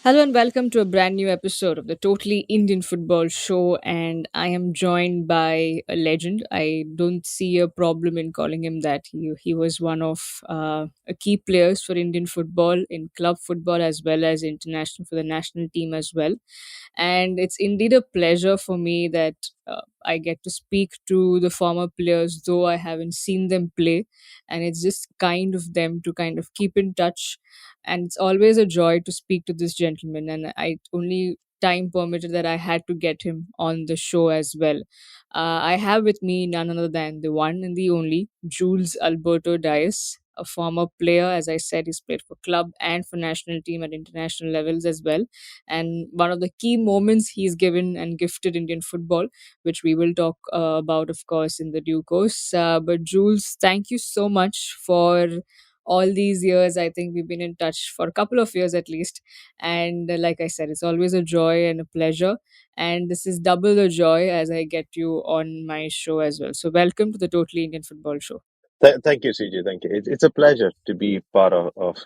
Hello and welcome to a brand new episode of the Totally Indian Football Show. And I am joined by a legend. I don't see a problem in calling him that. He was one of a key players for Indian football in club football as well as international for the national team as well. And it's indeed a pleasure for me that I get to speak to the former players, though I haven't seen them play. And it's just kind of them to kind of keep in touch, and it's always a joy to speak to this gentleman. And I only time permitted that I had to get him on the show as well. I have with me none other than the one and the only Jules Alberto Dias, a former player. As I said, he's played for club and for national team at international levels as well, and one of the key moments he's given and gifted Indian football, which we will talk about, of course, in the due course. But Jules, thank you so much for all these years. I think we've been in touch for a couple of years at least. And like I said, it's always a joy and a pleasure. And this is double the joy as I get you on my show as well. So, welcome to the Totally Indian Football Show. Thank you, Siju. Thank you. It's a pleasure to be part of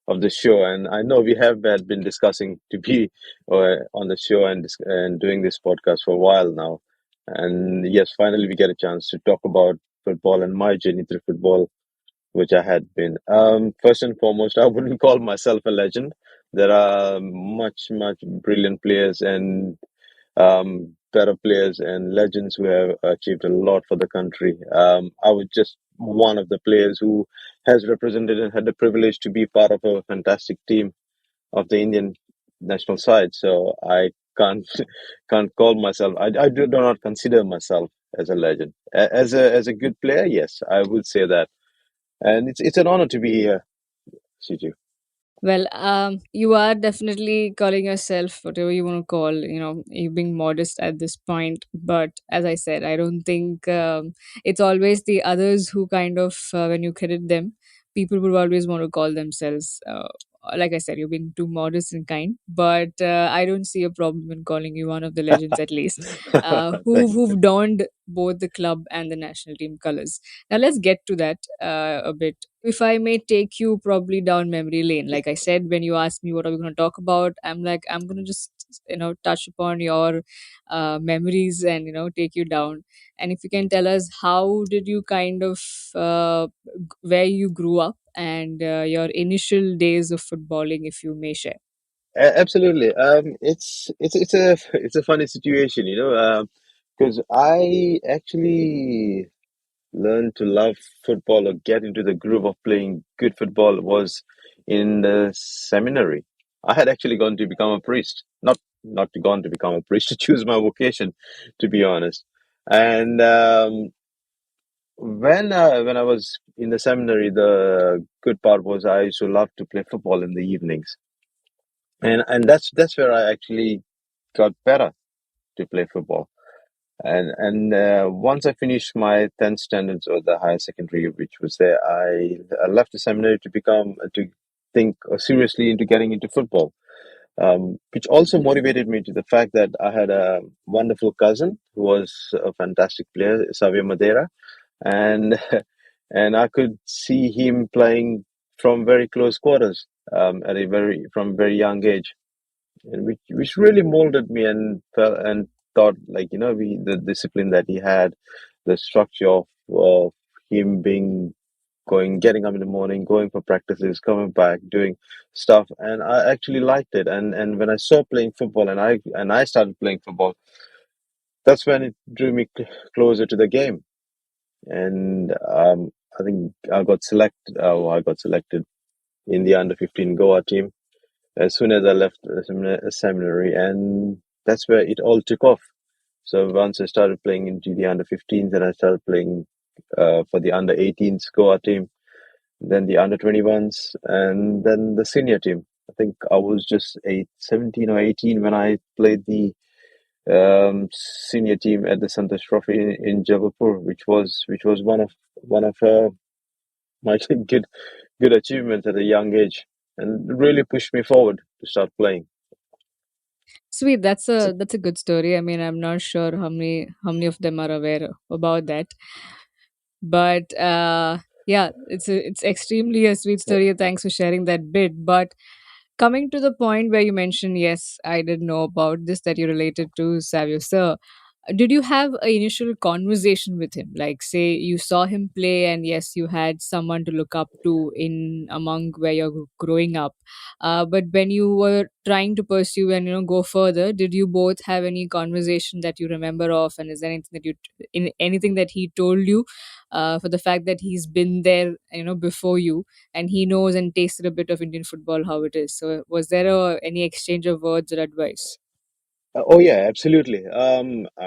the show, and I know we have been discussing to be on the show and doing this podcast for a while now. And yes, finally we get a chance to talk about football and my journey through football, which I had been. First and foremost, I wouldn't call myself a legend. There are much brilliant players and better players and legends who have achieved a lot for the country. I was just one of the players who has represented and had the privilege to be part of a fantastic team of the Indian national side. So I can't can't call myself. I do not consider myself as a legend. As a good player, yes, I would say that, and it's an honor to be here, Siju. Well, you are definitely calling yourself whatever you want to call, you being modest at this point. But as I said, I don't think it's always the others who kind of, when you credit them, people would always want to call themselves. Like I said, you're being too modest and kind, but I don't see a problem in calling you one of the legends at least, Thank who've donned both the club and the national team colors. Now let's get to that a bit. If I may take you probably down memory lane, like I said, when you asked me what are we going to talk about, I'm like, I'm going to just touch upon your memories and take you down. And if you can tell us how did you kind of where you grew up and your initial days of footballing, if you may share. Absolutely. It's a funny situation, because I actually learned to love football or get into the groove of playing good football was in the seminary. I had actually gone to become a priest, not to gone to become a priest to choose my vocation, to be honest. And when I was in the seminary, the good part was I used to love to play football in the evenings, and that's where I actually got better to play football. And once I finished my 10th standards or the higher secondary, which was there, I left the seminary to think seriously into getting into football, which also motivated me to the fact that I had a wonderful cousin who was a fantastic player, Savio Medeira, and and I could see him playing from very close quarters at a very young age, and which really molded me and felt and thought, like, the discipline that he had, the structure of him being going, getting up in the morning, going for practices, coming back, doing stuff, and I actually liked it. And when I saw playing football, and I started playing football, that's when it drew me closer to the game. And I think I got selected in the under 15 Goa team as soon as I left the seminary, and that's where it all took off. So once I started playing into the under 15s, and I started playing for the under 18s Goa team, then the under 21s, and then the senior team. I think I was just 17 or 18 when I played the senior team at the Santosh Trophy in Jabalpur, which was one of my good achievements at a young age, and really pushed me forward to start playing. Sweet, that's So, a good story. I mean, I'm not sure how many of them are aware about that, but yeah, it's extremely a sweet story. Thanks for sharing that bit. But Coming to the point where you mentioned, yes, I did know about this, that you related to Savio Sir. Did you have an initial conversation with him? Like, say, you saw him play, and yes, you had someone to look up to in among where you're growing up. But when you were trying to pursue and go further, did you both have any conversation that you remember of? And is there anything that anything that he told you, for the fact that he's been there, before you, and he knows and tasted a bit of Indian football how it is? So, was there any exchange of words or advice? Oh yeah, absolutely. I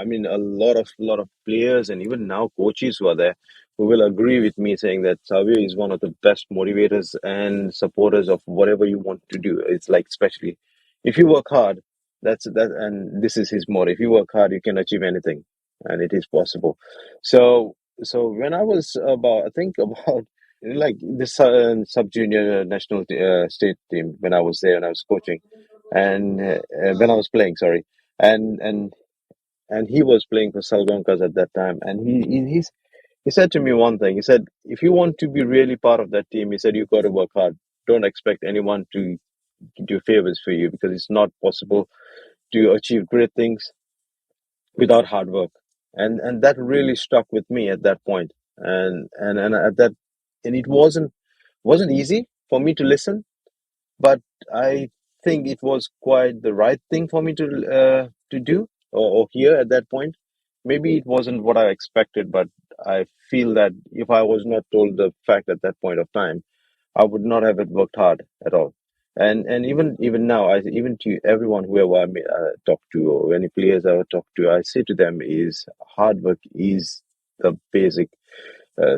mean, a lot of players and even now coaches who are there who will agree with me saying that Savio is one of the best motivators and supporters of whatever you want to do. It's like especially if you work hard, and this is his motto. If you work hard, you can achieve anything, and it is possible. So when I was about, I think about like this sub junior national state team when I was there and I was coaching, and when I was playing, sorry and and and he was playing for Salgonkas at that time. And he said to me one thing. He said, "If you want to be really part of that team, he said you got to work hard. Don't expect anyone to do favors for you because it's not possible to achieve great things without hard work." And that really stuck with me at that point. And at that, and it wasn't easy for me to listen, but I think it was quite the right thing for me to do or hear at that point. Maybe it wasn't what I expected, but I feel that if I was not told the fact at that point of time, I would not have worked hard at all. And even now, I even to everyone whoever talk to or any players I talk to, I say to them is hard work is the basic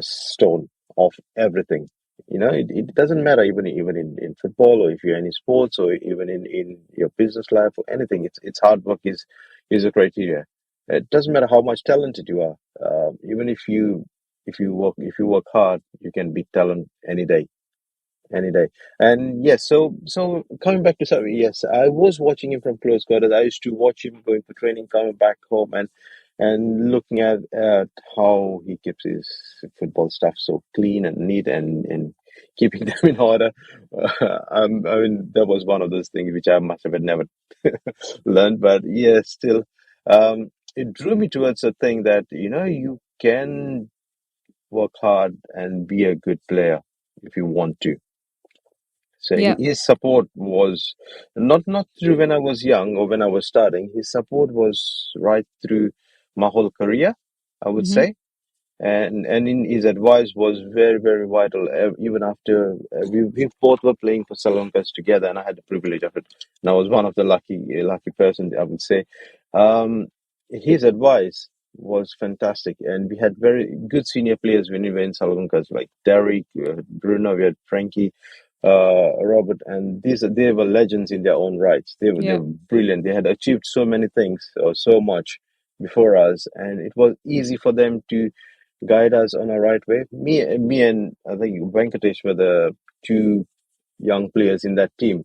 stone of everything. It doesn't matter even in football or if you're in sports or even in your business life or anything. It's hard work is a criteria. It doesn't matter how much talented you are. Even if you work hard, you can beat talent any day. And yes, so coming back to Savi, yes, I was watching him from close quarters. I used to watch him going for training, coming back home, and looking at how he keeps his football stuff so clean and neat and keeping them in order. I mean, that was one of those things which I must have never learned, but yeah, still, it drew me towards a thing that you can work hard and be a good player if you want to. So Yeah. his support was not through when I was young or when I was starting. His support was right through my whole career, I would Mm-hmm. say, and in his advice was very very vital. Even after we both were playing for Salonpas together, and I had the privilege of it, and I was one of the lucky person, I would say. Um, his advice was fantastic, and we had very good senior players when we were in Salonpas, like Derek, Bruno, we had Frankie, Robert, and they were legends in their own rights. They Yeah. were brilliant. They had achieved so many things or so much before us, and it was easy for them to guide us on a right way. Me and I think Venkatesh were the two young players in that team,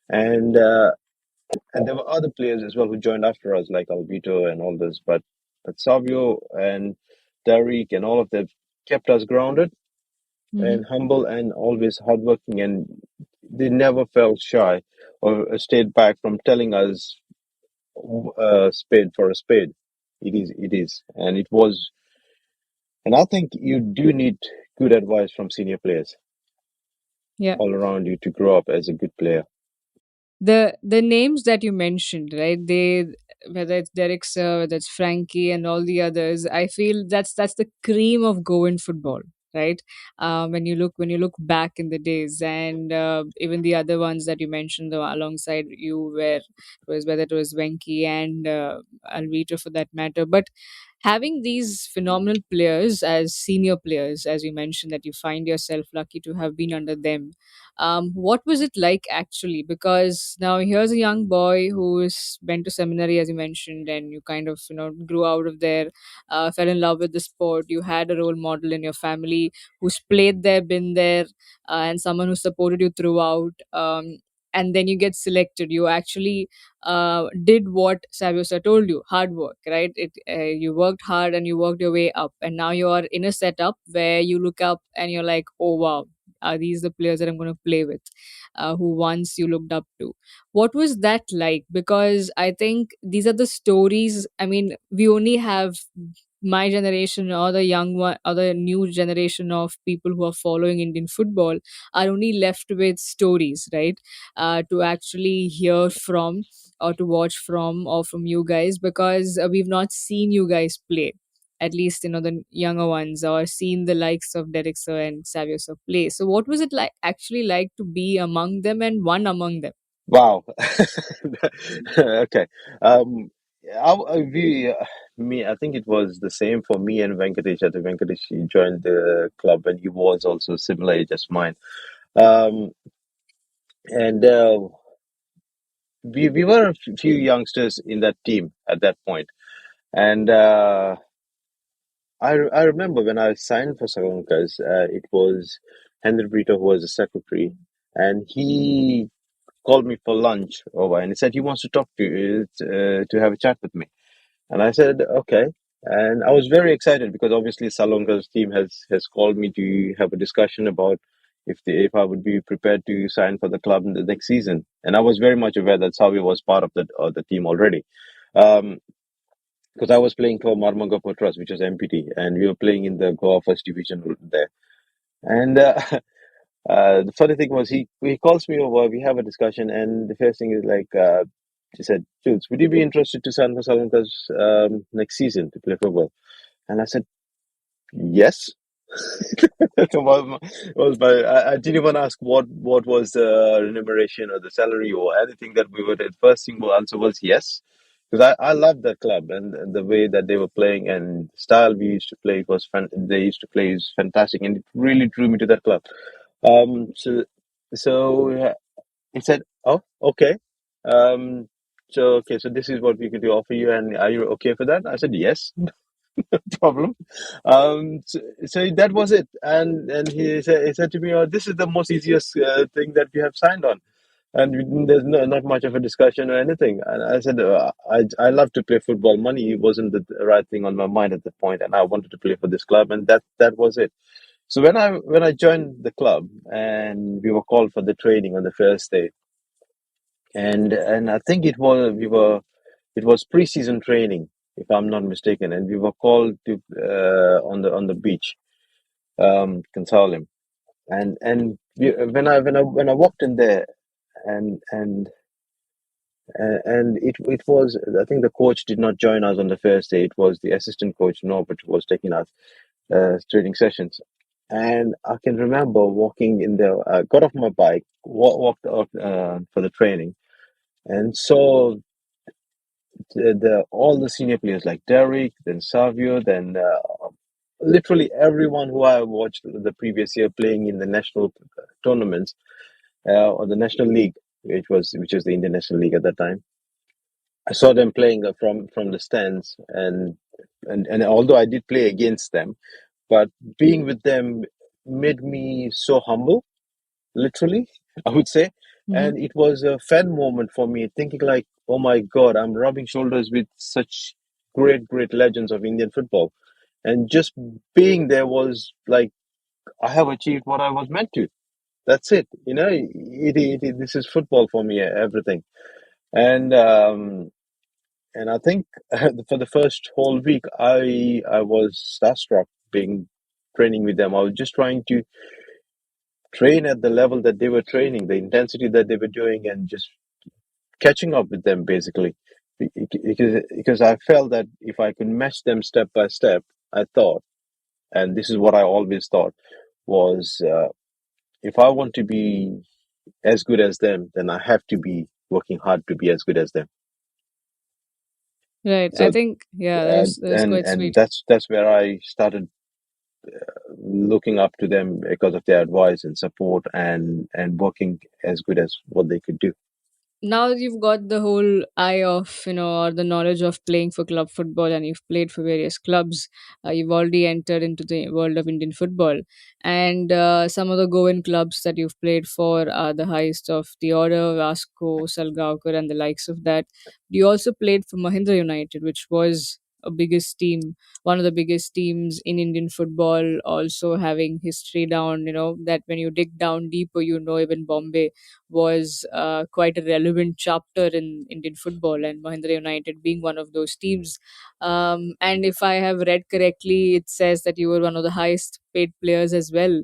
and and there were other players as well who joined after us, like Alvito and all this. But Savio and Derek and all of them kept us grounded Mm-hmm. and humble and always hardworking, and they never felt shy or stayed back from telling us spade for a spade. It is, and it was. And I think you do need good advice from senior players Yeah. all around you to grow up as a good player. The names that you mentioned, right? They, whether it's Derek Sir, whether it's Frankie and all the others, I feel that's the cream of Goan football, right? When you look back in the days, and even the other ones that you mentioned alongside you, where it was whether it was Venki and Alvito for that matter, but having these phenomenal players as senior players, as you mentioned, that you find yourself lucky to have been under them. What was it like actually? Because now here's a young boy who's went to seminary, as you mentioned, and you kind of grew out of there, fell in love with the sport. You had a role model in your family who's played there, been there, and someone who supported you throughout. And then you get selected. You actually did what Saviosa told you, hard work, right? You worked hard and you worked your way up, and now you are in a setup where you look up and you're like, oh wow, are these the players that I'm going to play with, who once you looked up to? What was that like? Because I think these are the stories. I mean, we only have my generation, or the young one, or the new generation of people who are following Indian football, are only left with stories, right? To actually hear from, or to watch from, or from you guys, because we've not seen you guys play, at least the younger ones, or seen the likes of Derek Sir and Savio Sir play. So what was it like, actually, like to be among them and one among them? Wow. Okay. Um, me, I think it was the same for me and Venkatesh. I think Venkatesh, he joined the club and he was also similar age as mine. Um, and we were a few youngsters in that team at that point. And I remember when I signed for Salonkas, it was Henry Brito who was the secretary, and he called me for lunch over, and he said he wants to talk to you, to have a chat with me. And I said, okay. And I was very excited because obviously Salonga's team has called me to have a discussion about if I would be prepared to sign for the club in the next season. And I was very much aware that Savio was part of the team already. Um, because I was playing for Marmanga Potras, which was MPT, and we were playing in the Goa First Division there. And the funny thing was, he calls me over. We have a discussion, and the first thing is like, she said, "Jules, would you be interested to sign for Salonika's next season to play football?" And I said, "Yes." I didn't even ask what was the remuneration or the salary or anything that we were. The first thing the answer was yes, because I loved that club and the way that they were playing and the style we used to play was they used to play is fantastic, and it really drew me to that club. Um, so so he said, "Oh, okay. Um, so this is what we could do offer you, and are you okay for that?" I said, "Yes, no problem." So that was it, and he said to me, "Oh, this is the most easiest thing that we have signed on." And there's not much of a discussion or anything. And I said, I love to play football. Money wasn't the right thing on my mind at the point, and I wanted to play for this club, and that was it. So when I joined the club, and we were called for the training on the first day, and I think it was pre-season training, if I'm not mistaken, and we were called to on the beach, Consalim, when I walked in there, and it was, I think the coach did not join us on the first day. It was the assistant coach Norbert who was taking us training sessions. And I can remember walking in there, got off my bike, walked out for the training, and saw the all the senior players like Derek, then Savio, then literally everyone who I watched the previous year playing in the national tournaments or the national league, which was the Indian National League at that time. I saw them playing from the stands, and although I did play against them, but being with them made me so humble, literally, I would say. Hmm. And it was a fan moment for me, thinking like, oh my God, I'm rubbing shoulders with such great legends of Indian football. And just being there was like, I have achieved what I was meant to. That's it. This is football for me, everything. And I think for the first whole week, I was starstruck being training with them. I was just trying to train at the level that they were training, the intensity that they were doing, and just catching up with them basically. Because I felt that if I could match them step by step, I thought, and this is what I always thought, was if I want to be as good as them, then I have to be working hard to be as good as them. Right. I So think, yeah, that was quite and sweet. that's where I started looking up to them because of their advice and support and working as good as what they could do. Now that you've got the whole eye of, or the knowledge of playing for club football, and you've played for various clubs, you've already entered into the world of Indian football. And some of the Goan clubs that you've played for are the highest of the order: Vasco, Salgaonkar, and the likes of that. You also played for Mahindra United, which was biggest team, one of the biggest teams in Indian football, also having history down. That when you dig down deeper, even Bombay was quite a relevant chapter in Indian football, and Mahindra United being one of those teams. And if I have read correctly, it says that you were one of the highest paid players as well,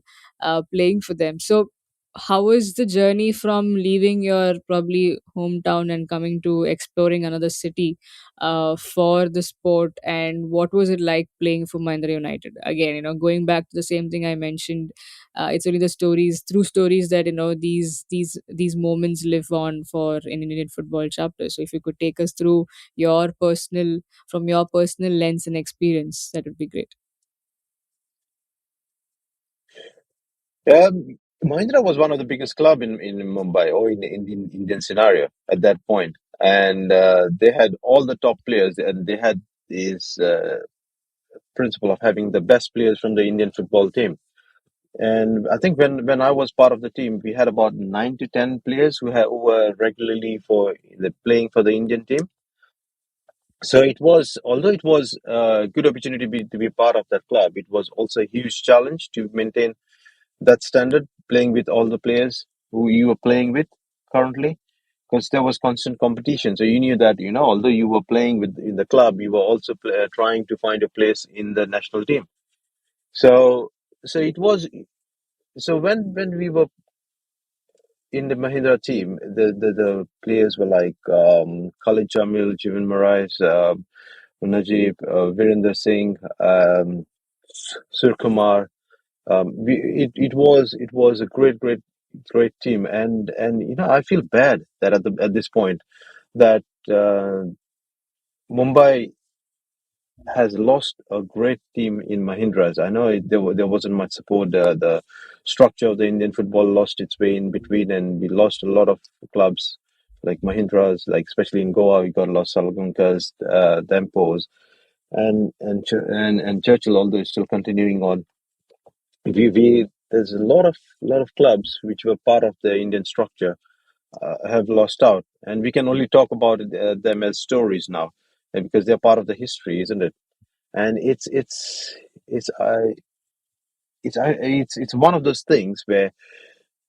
playing for them. So, how was the journey from leaving your probably hometown and coming to exploring another city for the sport? And what was it like playing for Mahindra United? Again, going back to the same thing I mentioned, it's only the stories, through stories, that these moments live on for an Indian football chapter. So, if you could take us through your personal from your personal lens and experience, that would be great. Mahindra was one of the biggest club in Mumbai or in Indian scenario at that point, and they had all the top players, and they had this principle of having the best players from the Indian football team. And I think when I was part of the team, we had about 9 to 10 players who were regularly playing for the Indian team. So it was, although it was a good opportunity to be part of that club, it was also a huge challenge to maintain that standard, playing with all the players who you were playing with currently, because there was constant competition. So you knew that, although you were playing with in the club, you were also trying to find a place in the national team. So so it was so when we were in the Mahindra team, the players were like Khalid Jamil, Jivan Marais, Najib, Virender Singh, Surkumar. It was a great team, and I feel bad that at this point that Mumbai has lost a great team in Mahindras. I know there wasn't much support. The structure of the Indian football lost its way in between, and we lost a lot of clubs like Mahindras, like especially in Goa, we got lost Salagunkas, Dempos, and Churchill, although it's still continuing on. We There's a lot of clubs which were part of the Indian structure have lost out, and we can only talk about them as stories now, because they're part of the history, isn't it? And it's I it's one of those things where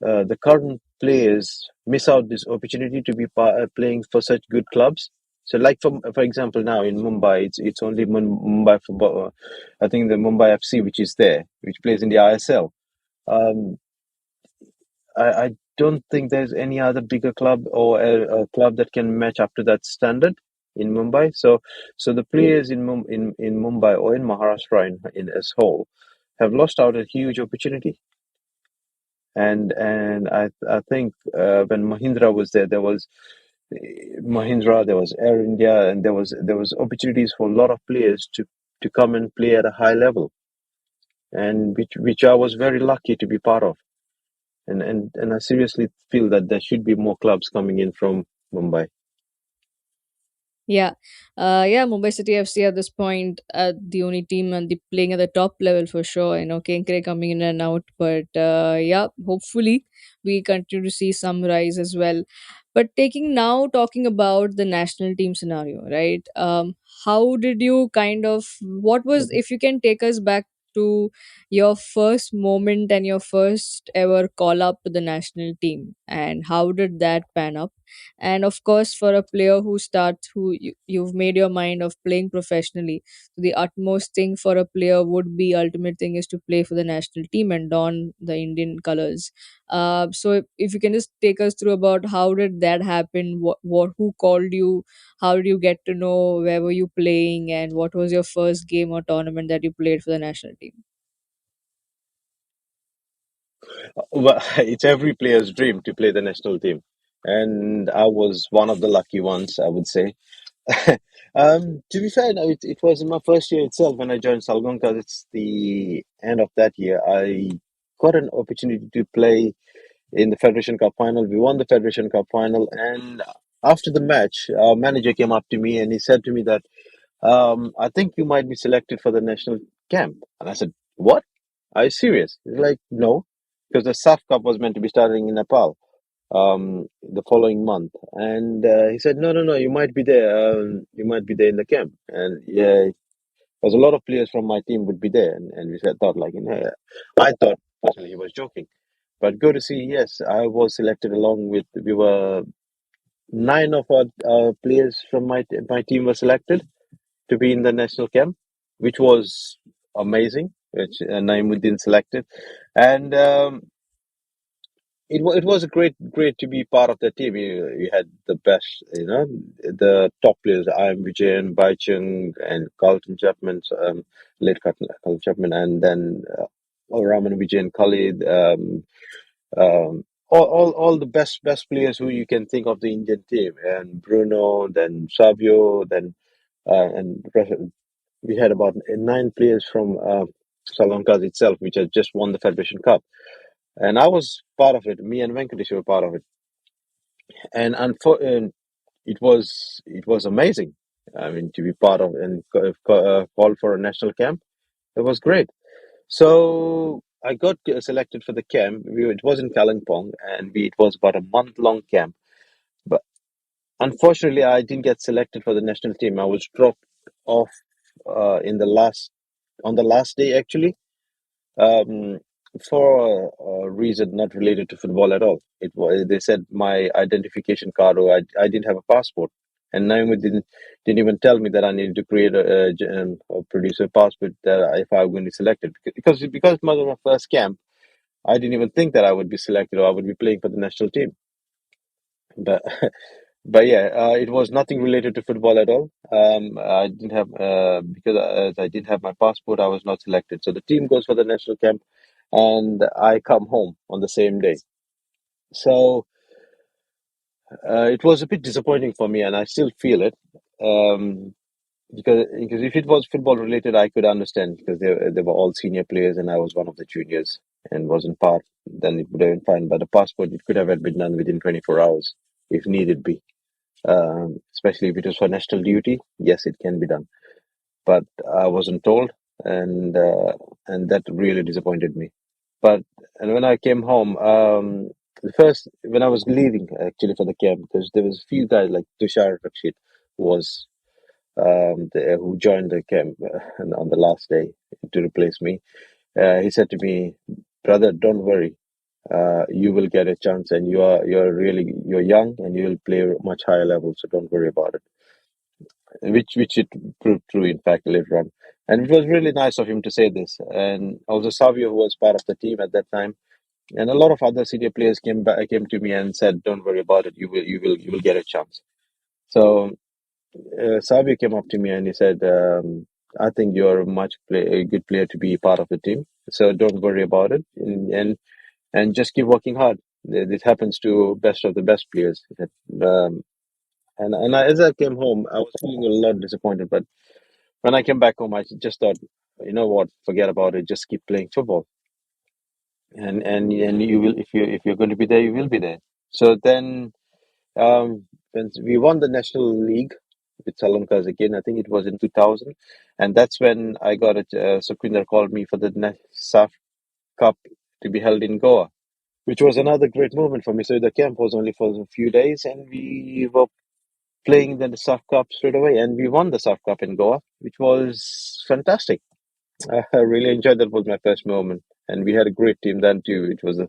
the current players miss out this opportunity to be playing for such good clubs. So, like for example, now in Mumbai, it's only Mumbai football. I think the Mumbai FC, which is there, which plays in the ISL. Um, I don't think there's any other bigger club or a club that can match up to that standard in Mumbai. So the players in Mumbai or in Maharashtra in as whole have lost out a huge opportunity. And I think when Mahindra was there, there was Mahindra, there was Air India, and there was opportunities for a lot of players to come and play at a high level, and which I was very lucky to be part of. And I seriously feel that there should be more clubs coming in from Mumbai. Yeah, yeah. Mumbai City FC at this point, the only team and the playing at the top level for sure. Kenkre coming in and out, but yeah, hopefully we continue to see some rise as well. But talking about the national team scenario, right? How did you kind of, what was, Mhm. if you can take us back to your first moment and your first ever call up to the national team, and how did that pan up? And of course, for a player who starts, you've made your mind of playing professionally, so the utmost thing for a player would be, ultimate thing is to play for the national team and don the Indian colors. So if you can just take us through about how did that happen, what who called you, how did you get to know, where were you playing, and what was your first game or tournament that you played for the national team? Well, it's every player's dream to play the national team, and I was one of the lucky ones, I would say. To be fair, no, it was in my first year itself when I joined Salgonka. It's the end of that year. I got an opportunity to play in the Federation Cup final. We won the Federation Cup final, and after the match, our manager came up to me and he said to me that, I think you might be selected for the national camp. And I said, "What? Are you serious?" He's like, "No," because the SAF Cup was meant to be starting in Nepal the following month. And he said, "No, no, no, you might be there. You might be there in the camp." And yeah, because a lot of players from my team would be there, and we said, thought like, I thought personally he was joking, but go to see, yes, I was selected along with, we were nine of our players from my team were selected to be in the national camp, which was amazing. Which Naimuddin selected, and it was a great to be part of the team. You had the best, the top players. I am Vijayan, Baichung, and Carlton Chapman, late Carlton Chapman, and then Raman Vijayan, Khalid, all the best players who you can think of the Indian team, and Bruno, then Savio, then and we had about nine players from Sri Lanka itself, which had just won the Federation Cup, and I was part of it. Me and Venkatesh were part of it, and it was amazing. I mean, to be part of and call for a national camp, it was great. So I got selected for the camp. It was in Kalimpong, and it was about a month-long camp. But unfortunately, I didn't get selected for the national team. I was dropped off in the last on the last day actually, um, for a reason not related to football at all. It was they said my identification card, or I didn't have a passport, and Naomi didn't even tell me that I needed to create or produce a passport that if I was going to be selected, because it was my first camp. I didn't even think that I would be selected or I would be playing for the national team. But but yeah, it was nothing related to football at all. I didn't have because I didn't have my passport. I was not selected. So the team goes for the national camp, and I come home on the same day. So it was a bit disappointing for me, and I still feel it. Um, because if it was football related, I could understand because they were all senior players, and I was one of the juniors and wasn't part. Then it would have been fine. But the passport, it could have been done within 24 hours if needed be. Especially if it was for national duty. Yes, it can be done, but I wasn't told, and that really disappointed me. But and when I came home, the first when I was leaving actually for the camp, because there was a few guys like Tushar Rakshit who was who joined the camp and on the last day to replace me. He said to me, "Brother, don't worry. You will get a chance, and you're young, and you will play much higher level. So don't worry about it." Which it proved true, in fact, later on. And it was really nice of him to say this. And also Savio, who was part of the team at that time, and a lot of other senior players came to me and said, "Don't worry about it. You will get a chance." So Savio came up to me and he said, "I think you're a good player to be part of the team. So don't worry about it, and just keep working hard. This happens to best of the best players." As I came home, I was feeling a lot disappointed, but when I came back home, I just thought, you know what, forget about it. Just keep playing football, and you will if you're going to be there, you will be there. So then, when we won the national league with Salonkas again, I think it was in 2000, and that's when I got it. Sukhvinder called me for the SAF Cup to be held in Goa, which was another great moment for me. So the camp was only for a few days, and we were playing the SAF Cup straight away, and we won the SAF Cup in Goa, which was fantastic. I really enjoyed that. Was my first moment, and we had a great team then too. It was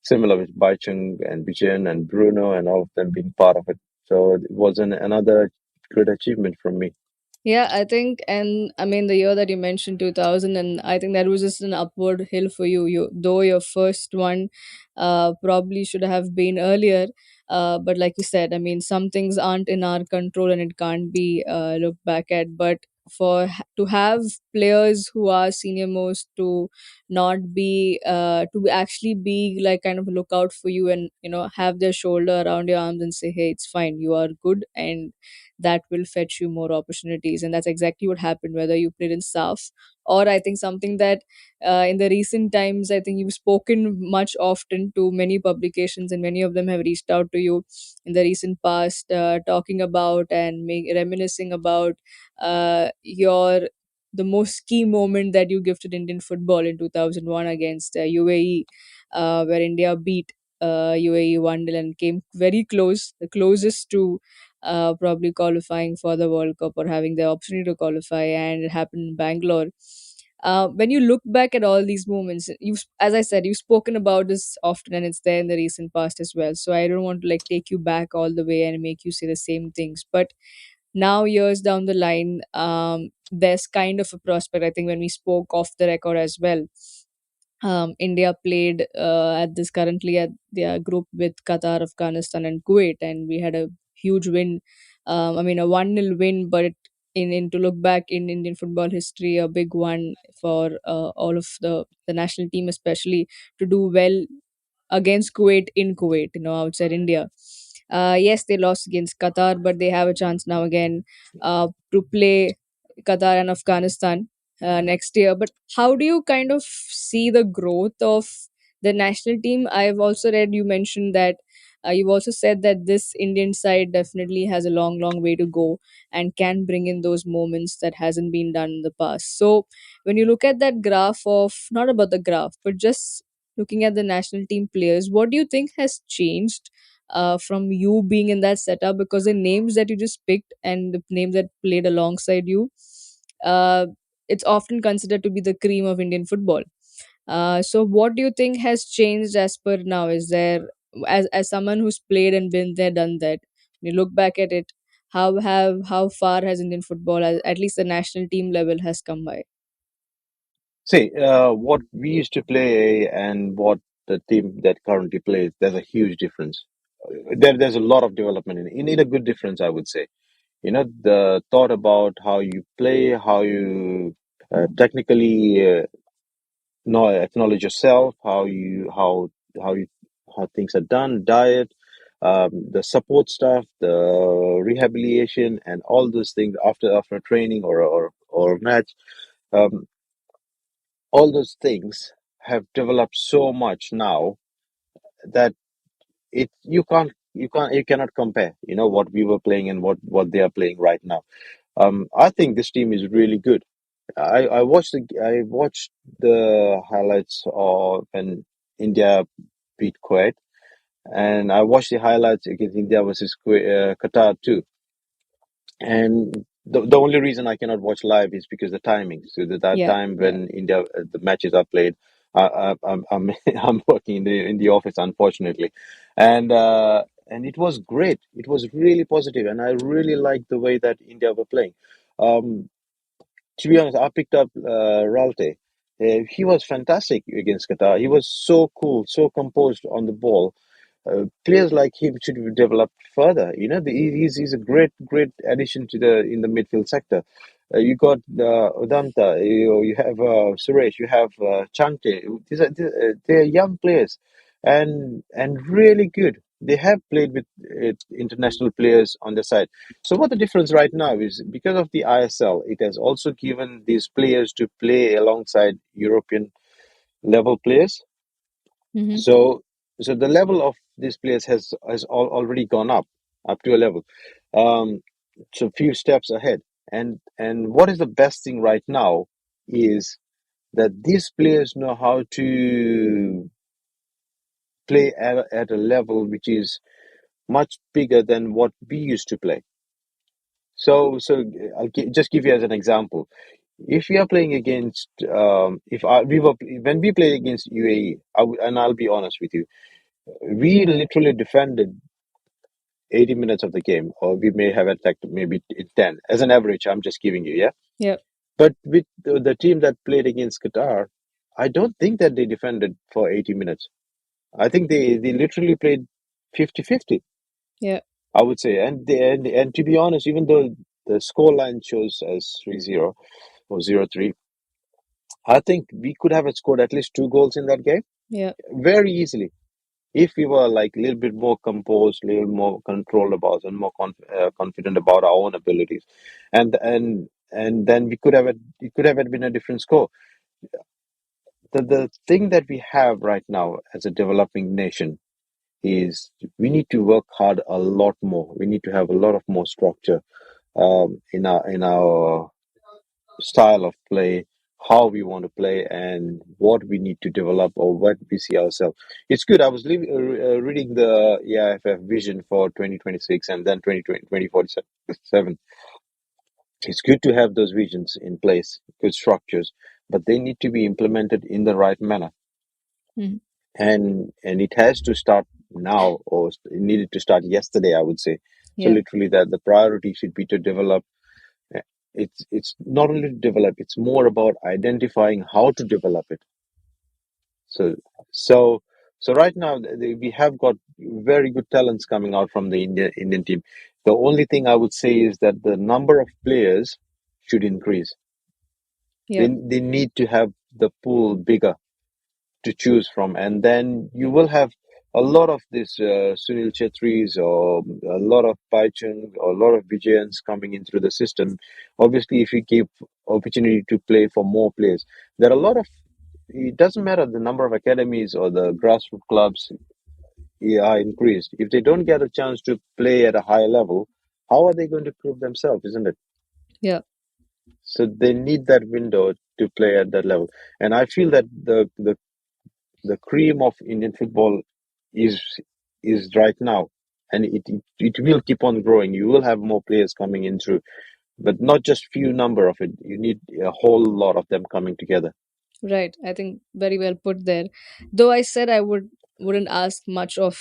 similar with Baichung and Bijan and Bruno and all of them being part of it. So it was another great achievement from me. Yeah, I think, and I mean, the year that you mentioned, 2000, and I think that was just an upward hill for you. Though your first one probably should have been earlier, but like you said, I mean, some things aren't in our control and it can't be looked back at. But to have players who are senior most to not be to actually be like kind of look out for you and have their shoulder around your arms and say, hey, it's fine, you are good, and that will fetch you more opportunities. And that's exactly what happened, whether you played in SAF or I think something that in the recent times, I think you've spoken much often to many publications, and many of them have reached out to you in the recent past, talking about and reminiscing about your the most key moment that you gifted Indian football in 2001 against UAE, where India beat UAE 1-0 and came very close, the closest to probably qualifying for the World Cup or having the opportunity to qualify, and it happened in Bangalore. When you look back at all these moments, as I said, you've spoken about this often, and it's there in the recent past as well. So I don't want to like take you back all the way and make you say the same things. But now, years down the line, there's kind of a prospect. I think when we spoke off the record as well, India played at this currently at their group with Qatar, Afghanistan, and Kuwait, and we had a huge win. I mean, a 1-0 win, but in to look back in Indian football history, a big one for all of the national team, especially to do well against Kuwait in Kuwait, outside India. Yes, they lost against Qatar, but they have a chance now again to play Qatar and Afghanistan next year. But how do you kind of see the growth of the national team? I've also read you mentioned that you've also said that this Indian side definitely has a long, long way to go and can bring in those moments that hasn't been done in the past. So when you look at that graph of not about the graph, but just looking at the national team players, what do you think has changed from you being in that setup? Because the names that you just picked and the names that played alongside you, uh, it's often considered to be the cream of Indian football. So, what do you think has changed as per now? Is there, as someone who's played and been there, done that, when you look back at it, how far has Indian football, at least the national team level, has come by? See, what we used to play and what the team that currently plays, there's a huge difference. There's a lot of development in a good difference, I would say. The thought about how you play, how you technically know acknowledge yourself, how you how things are done, diet, the support stuff, the rehabilitation, and all those things after training or match. Um, all those things have developed so much now that you cannot compare. What we were playing and what they are playing right now. I think this team is really good. I watched the highlights of when India beat Kuwait, and I watched the highlights against India versus Qatar too. And the only reason I cannot watch live is because the timing. So that Yeah, time yeah. when India the matches are played, I'm I'm working in the office, unfortunately, and it was great. It was really positive, and I really liked the way that India were playing. Um, to be honest, I picked up Ralte. He was fantastic against Qatar. He was so cool, so composed on the ball. Players like him should be developed further. He's a great addition to the in the midfield sector. You got Odanta, you have Suresh, you have Chante. They're young players, and really good. They have played with international players on the side. So what the difference right now is because of the ISL, it has also given these players to play alongside European level players. Mm-hmm. So, so the level of these players has already gone up to a level, um, so few steps ahead. And what is the best thing right now is that these players know how to play at a level which is much bigger than what we used to play. So just give you as an example. If we are playing against, if I, we were when we played against UAE, and I'll be honest with you, we literally defended 80 minutes of the game, or we may have attacked maybe in 10 as an average. I'm just giving you, yeah. Yeah, But with the team that played against Qatar, I don't think that they defended for 80 minutes. I think they literally played 50-50, yeah, I would say. And to be honest, even though the score line shows as 3-0 or 0-3, I think we could have scored at least two goals in that game yeah, very easily if we were like a little bit more composed, a little more controlled about and more confident about our own abilities, and then it could have been a different score. The thing that we have right now as a developing nation is we need to work hard a lot more. We need to have a lot of more structure in our style of play, how we want to play and what we need to develop or what we see ourselves. It's good. I was reading the EIFF vision for 2026 and then 2047. It's good to have those visions in place, good structures, but they need to be implemented in the right manner. Mhm. And it has to start now, or it needed to start yesterday, I would say. So Yeah, literally, that the priority should be to develop. uh, it's not only to develop; it's more about identifying how to develop it. So so so right now we have got very good talents coming out from the Indian team. The only thing I would say is that the number of players should increase. yeah, They need to have the pool bigger to choose from, and then you will have a lot of this Sunil Chetris or a lot of Baichung or a lot of Vijayans coming in through the system. Obviously, if you give opportunity to play for more players, there are a lot of. It doesn't matter the number of academies or the grassroots clubs are increased. If they don't get a chance to play at a higher level, how are they going to prove themselves, isn't it? yeah, So they need that window to play at that level. And I feel that the cream of Indian football is is right now, and it will keep on growing. You will have more players coming in through, but not just few number of it. You need a whole lot of them coming together. right. I think very well put there. Though I said I wouldn't ask much of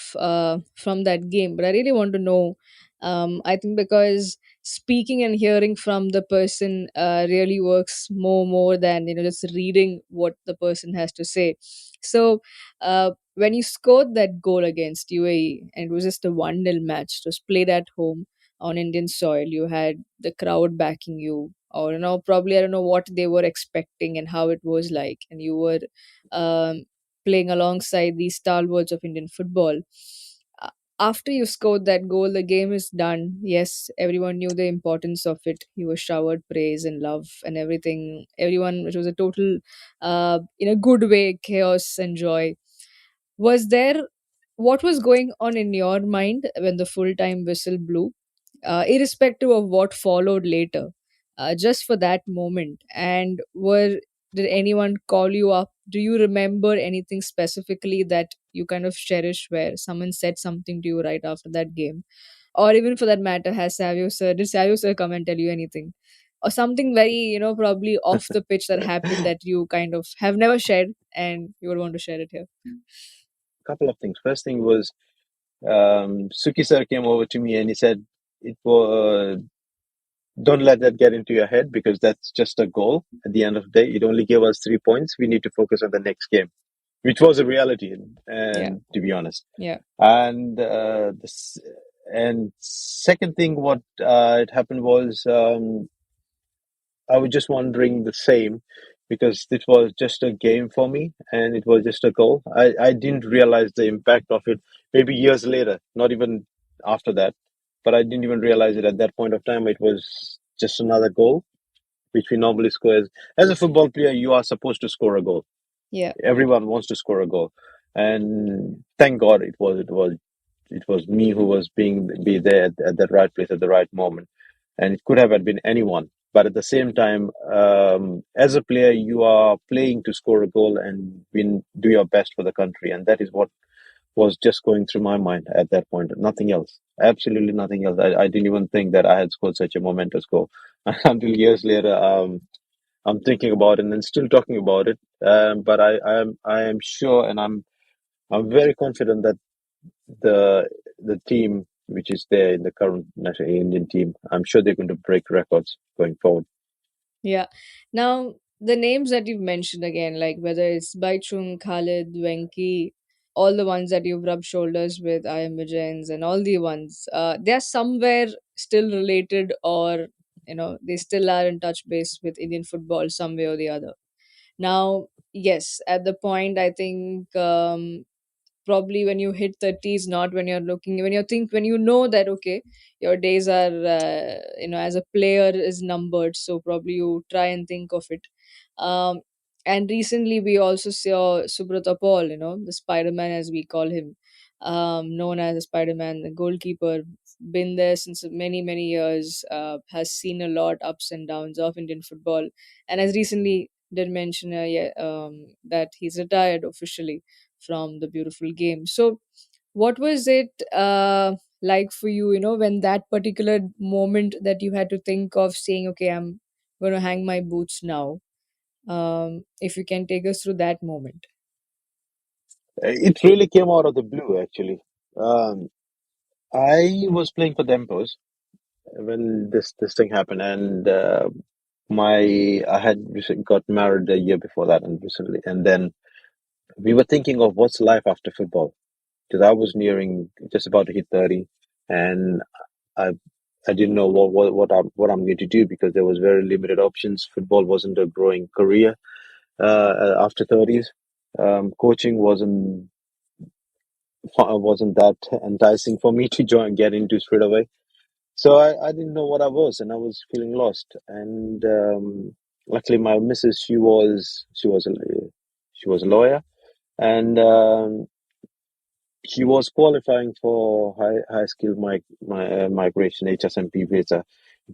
from that game, but I really want to know. I think because speaking and hearing from the person really works more than just reading what the person has to say. So when you scored that goal against UAE, and it was just a 1-0 match, it was played at home on Indian soil. You had the crowd backing you, or probably I don't know what they were expecting and how it was like, and you were um, playing alongside these stalwarts of Indian football. Uh, After you scored that goal, the game is done. Yes, everyone knew the importance of it. You were showered praise and love and everything. Everyone, it was a total, in a good way, chaos and joy. Was there what was going on in your mind when the full time whistle blew, irrespective of what followed later, just for that moment? And did anyone call you up? Do you remember anything specifically that you kind of cherish where someone said something to you right after that game? Or even for that matter, did Savio sir come and tell you anything? Or something very, probably off the pitch that happened that you kind of have never shared and you would want to share it here? Couple of things. First thing was Suki sir came over to me and he said, "It was don't let that get into your head because that's just a goal. At the end of the day, it only gave us 3 points. We need to focus on the next game," which was a reality, Yeah, and to be honest. yeah, And and second thing, what it happened was I was just wondering the same because this was just a game for me and it was just a goal. I didn't realize the impact of it maybe years later, not even after that, but I didn't even realize it at that point of time. It was just another goal, which we normally score. As a football player, you are supposed to score a goal. yeah, Everyone wants to score a goal, and thank God it was me who was be there at the right place at the right moment, and it could have been anyone. But at the same time, as a player, you are playing to score a goal and do your best for the country, and that is what was just going through my mind at that point. Nothing else, absolutely nothing else. I didn't even think that I had scored such a momentous goal until years later. I'm thinking about it and still talking about it. But I am sure, and I'm very confident that the team which is there in the current national Indian team, I'm sure they're going to break records going forward. yeah. Now, the names that you've mentioned again, like whether it's Baichung, Khalid, Venki, all the ones that you've rubbed shoulders with, I am Vijayans, and all the ones, they're somewhere still related, or they still are in touch base with Indian football some way or the other. Now, yes, at the point, I think probably when you hit 30 is not when you're looking, when you know that okay, your days are as a player is numbered, so probably you try and think of it. Um and recently we also saw Subrata Paul, the Spider-Man as we call him, known as the Spider-Man, the goalkeeper, been there since many years, has seen a lot ups and downs of Indian football, and has recently did mention yeah, that he's retired officially from the beautiful game. So, what was it like for you? When that particular moment that you had to think of saying, "Okay, I'm going to hang my boots now." If you can take us through that moment. It really came out of the blue, actually. Um, I was playing for Dempos when this thing happened, and my I had got married a year before that, and recently, and then we were thinking of what's life after football, because I was nearing just about to hit 30, and I I didn't know what I'm going to do, because there was very limited options. Football wasn't a growing career after 30s. Coaching wasn't that enticing for me to join get into straight away. So I didn't know what I was, and I was feeling lost. And luckily, my missus, she was a lawyer, and she was qualifying for high skill migration HSMP visa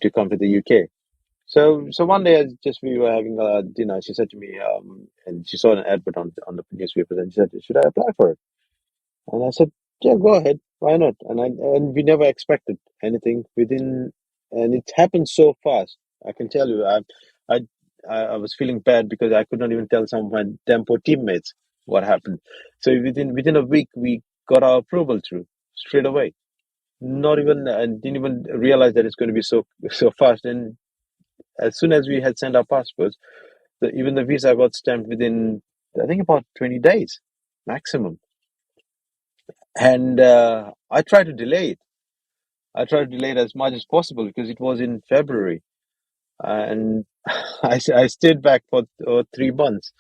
to come to the UK. So one day, we were having a dinner. She said to me, and she saw an advert on the newspaper, and she said, "Should I apply for it?" And I said, "Yeah, go ahead. Why not?" And we never expected anything within, and it happened so fast. I can tell you, I I was feeling bad because I could not even tell some of my Tempo teammates what happened. So within a week, we got our approval through straight away. Not even, and didn't even realize that it's going to be so fast. And as soon as we had sent our passports, even the visa got stamped within, I think, about 20 days maximum. And I tried to delay it. I tried to delay it as much as possible because it was in February, and I stayed back for 3 months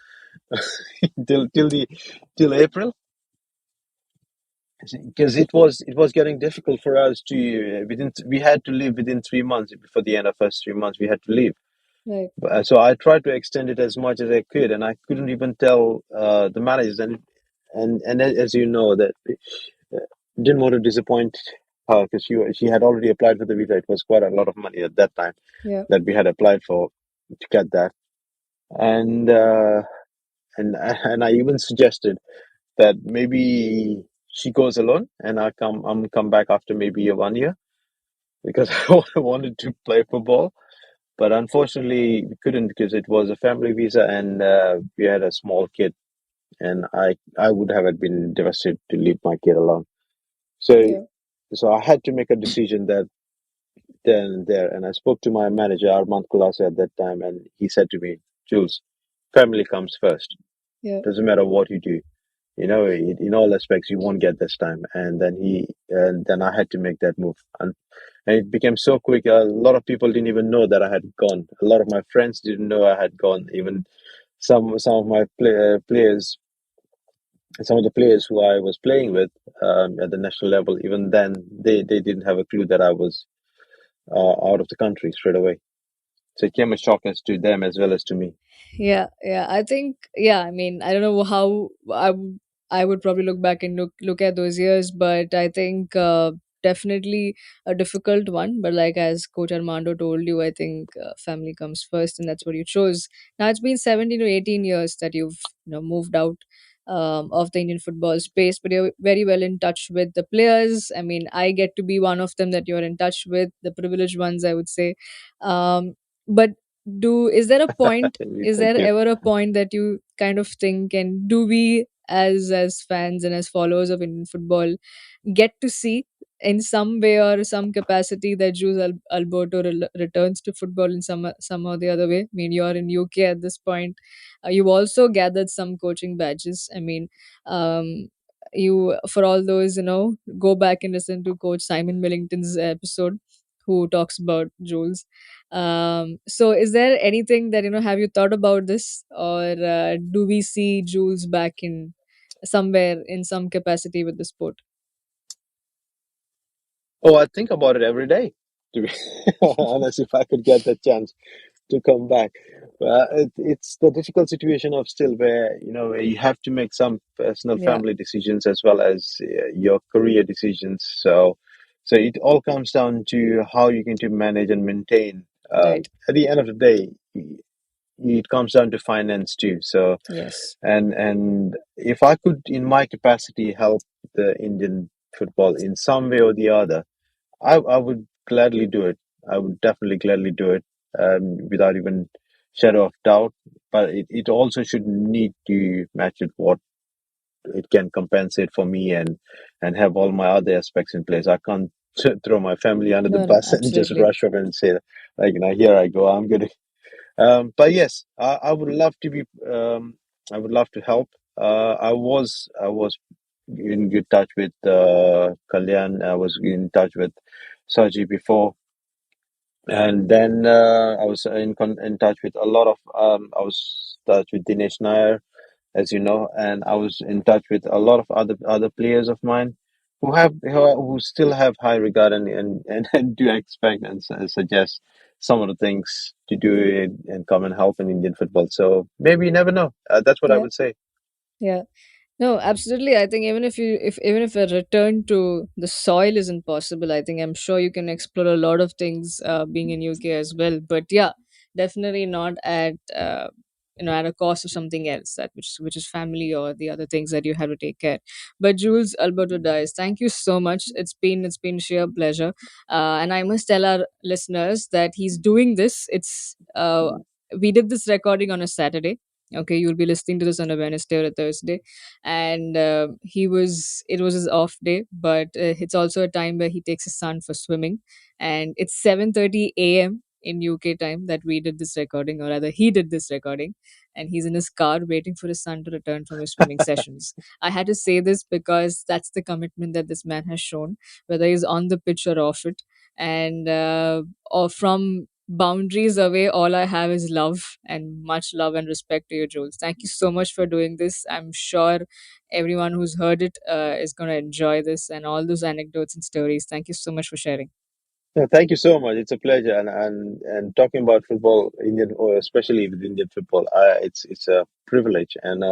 till April, because it was getting difficult for us to we had to leave within 3 months. Before the end of first 3 months, we had to leave. Right. So I tried to extend it as much as I could, and I couldn't even tell the managers. And as you know, that didn't want to disappoint her, because she had already applied for the visa. It was quite a lot of money at that time Yeah. that we had applied for to get that. And and I even suggested that maybe she goes alone, and I'm come back after maybe 1 year, because I wanted to play football. But unfortunately, we couldn't, because it was a family visa, and we had a small kid, and I would have been devastated to leave my kid alone. So Yeah. so I had to make a decision that then and there. And I spoke to my manager, Armand Kulase, at that time, and he said to me, "Jules, family comes first. Yeah. Doesn't matter what you do. In all aspects, you won't get this time." And then I had to make that move, and it became so quick. A lot of people didn't even know that I had gone. A lot of my friends didn't know I had gone. Even some of my players, some of the players who I was playing with at the national level, even then they didn't have a clue that I was out of the country straight away. So it came a shock as to them as well as to me. Yeah, yeah. I think, yeah. I mean, I don't know how I would probably look back and look at those years, but I think definitely a difficult one. But like as Coach Armando told you, I think family comes first, and that's what you chose. Now it's been 17 to 18 years that you've moved out of the Indian football space, but you're very well in touch with the players. I mean, I get to be one of them that you're in touch with, the privileged ones, I would say. But do is there a point is Thank there you. ever a point that you kind of think, and do we as fans and as followers of Indian football get to see in some way or some capacity that Jules Alberto returns to football in some or the other way? I mean, you're in UK at this point. You've also gathered some coaching badges. I mean, you for all those go back and listen to Coach Simon Millington's episode, who talks about Jules. So is there anything that have you thought about this, or do we see Jules back in somewhere in some capacity with the sport? Oh, I think about it every day, to be honest, if I could get the chance to come back. It's the difficult situation of still where, you have to make some personal Yeah. family decisions as well as your career decisions. So it all comes down to how you're going to manage and maintain. Right. At the end of the day, it comes down to finance too. So, Yes. and if I could, in my capacity, help the Indian football in some way or the other, I would gladly do it. I would definitely gladly do it, without even shadow of doubt. But it also should need to match it what it can compensate for me, and have all my other aspects in place. I can't throw my family under the No, no, bus and just absolutely. rush up and say, like, here I go. I'm good. But yes, I would love to be. I would love to help. I was in good touch with Kalyan. I was in touch with Saji before, and then I was in touch with a lot of. I was in touch with Dinesh Nair, as you know, and I was in touch with a lot of other players of mine who still have high regard, and do expect and suggest some of the things to do and come and help in Indian football. So maybe you never know. That's what I Yeah. would say. Yeah. No, absolutely. I think even if a return to the soil isn't possible, I think I'm sure you can explore a lot of things being in UK as well. But yeah, definitely not at at a cost of something else, that which is family or the other things that you have to take care. But Jules Alberto Dias, thank you so much. It's been sheer pleasure, and I must tell our listeners that he's doing this. It's We did this recording on a Saturday. Okay, you'll be listening to this on a Wednesday or a Thursday, and it was his off day, but it's also a time where he takes his son for swimming, and it's 7:30 a.m. in UK time that we did this recording, or rather he did this recording, and he's in his car waiting for his son to return from his swimming sessions. I had to say this because that's the commitment that this man has shown, whether he's on the pitch or off it. And or from boundaries away, all I have is love, and much love and respect to you, Jules. Thank you so much for doing this. I'm sure everyone who's heard it is going to enjoy this and all those anecdotes and stories. Thank you so much for sharing. No, thank you so much. It's a pleasure, and talking about football, Indian, or especially with Indian football, it's a privilege and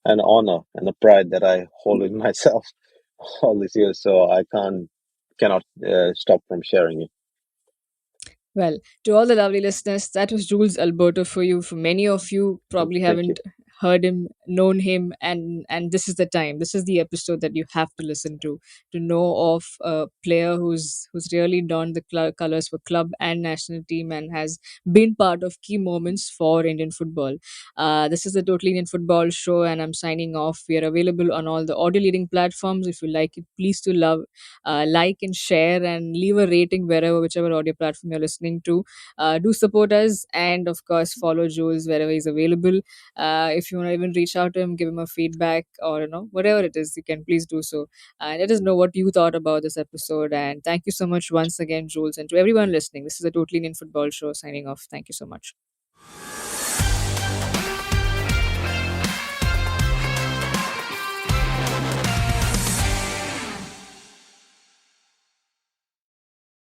an honor and a pride that I hold in myself all these years. So I cannot stop from sharing it. Well, to all the lovely listeners, that was Jules Alberto for you. For many of you, probably Thank you. haven't heard him, known him, and this is the time. This is the episode that you have to listen to know of a player who's really donned the colors for club and national team and has been part of key moments for Indian football. This is the Totally Indian Football Show, and I'm signing off. We are available on all the audio leading platforms. If you like it, please do like and share and leave a rating wherever, whichever audio platform you're listening to. Do support us, and of course follow Jules wherever he's available. If you want to even reach out to him, give him a feedback, or whatever it is, you can please do so, and let us know what you thought about this episode. And thank you so much once again, Jules, and to everyone listening. This is a Totally Indian Football Show signing off. Thank you so much.